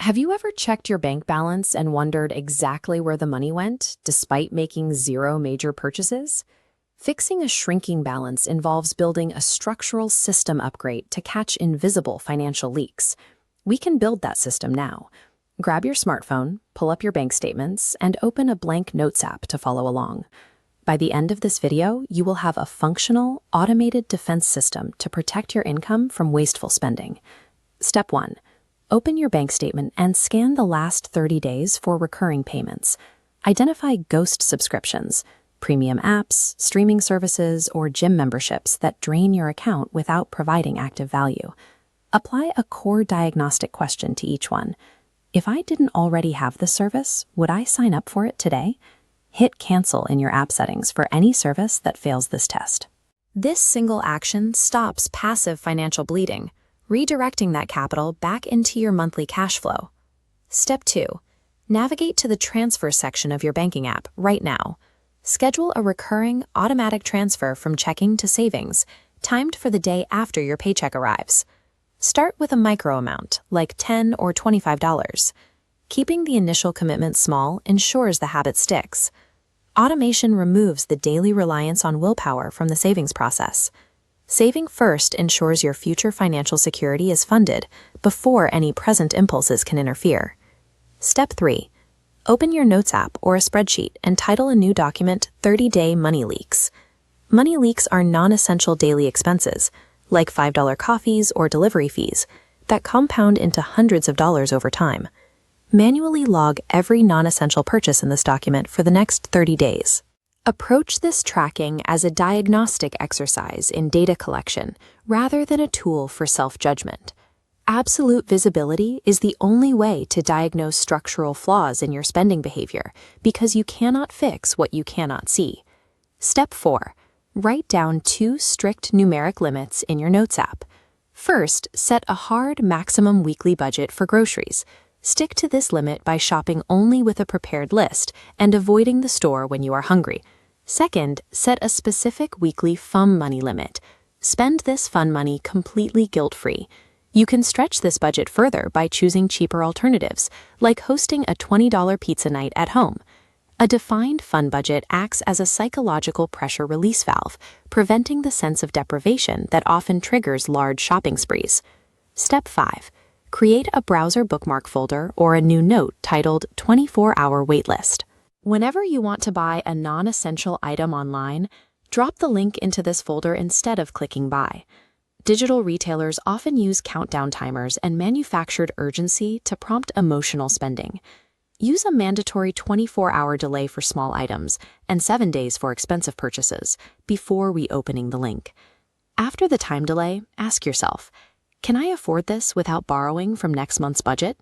Have you ever checked your bank balance and wondered exactly where the money went, despite making zero major purchases? Fixing a shrinking balance involves building a structural system upgrade to catch invisible financial leaks. We can build that system now. Grab your smartphone, pull up your bank statements, and open a blank Notes app to follow along. By the end of this video, you will have a functional, automated defense system to protect your income from wasteful spending. Step 1. Open your bank statement and scan the last 30 days for recurring payments. Identify ghost subscriptions, premium apps, streaming services, or gym memberships that drain your account without providing active value. Apply a core diagnostic question to each one. If I didn't already have this service, would I sign up for it today? Hit cancel in your app settings for any service that fails this test. This single action stops passive financial bleeding, redirecting that capital back into your monthly cash flow. Step 2. Navigate to the transfer section of your banking app right now. Schedule a recurring, automatic transfer from checking to savings, timed for the day after your paycheck arrives. Start with a micro amount, like $10 or $25. Keeping the initial commitment small ensures the habit sticks. Automation removes the daily reliance on willpower from the savings process. Saving first ensures your future financial security is funded before any present impulses can interfere. Step 3. Open your Notes app or a spreadsheet and title a new document 30-Day Money Leaks. Money leaks are non-essential daily expenses, like $5 coffees or delivery fees, that compound into hundreds of dollars over time. Manually log every non-essential purchase in this document for the next 30 days. Approach this tracking as a diagnostic exercise in data collection rather than a tool for self-judgment. Absolute visibility is the only way to diagnose structural flaws in your spending behavior because you cannot fix what you cannot see. Step 4. Write down 2 strict numeric limits in your Notes app. First, set a hard maximum weekly budget for groceries. Stick to this limit by shopping only with a prepared list and avoiding the store when you are hungry. Second, set a specific weekly fun money limit. Spend this fun money completely guilt-free. You can stretch this budget further by choosing cheaper alternatives, like hosting a $20 pizza night at home. A defined fun budget acts as a psychological pressure release valve, preventing the sense of deprivation that often triggers large shopping sprees. Step 5. Create a browser bookmark folder or a new note titled 24-Hour Waitlist. Whenever you want to buy a non-essential item online, drop the link into this folder instead of clicking buy. Digital retailers often use countdown timers and manufactured urgency to prompt emotional spending. Use a mandatory 24-hour delay for small items and 7 days for expensive purchases before reopening the link. After the time delay, ask yourself, can I afford this without borrowing from next month's budget?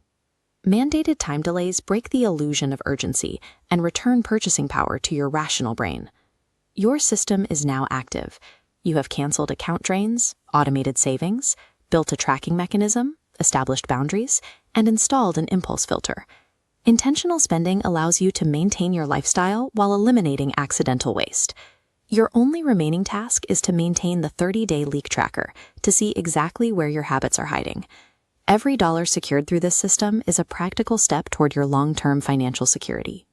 Mandated time delays break the illusion of urgency and return purchasing power to your rational brain. Your system is now active. You have canceled account drains, automated savings, built a tracking mechanism, established boundaries, and installed an impulse filter. Intentional spending allows you to maintain your lifestyle while eliminating accidental waste. Your only remaining task is to maintain the 30-day leak tracker to see exactly where your habits are hiding. Every dollar secured through this system is a practical step toward your long-term financial security.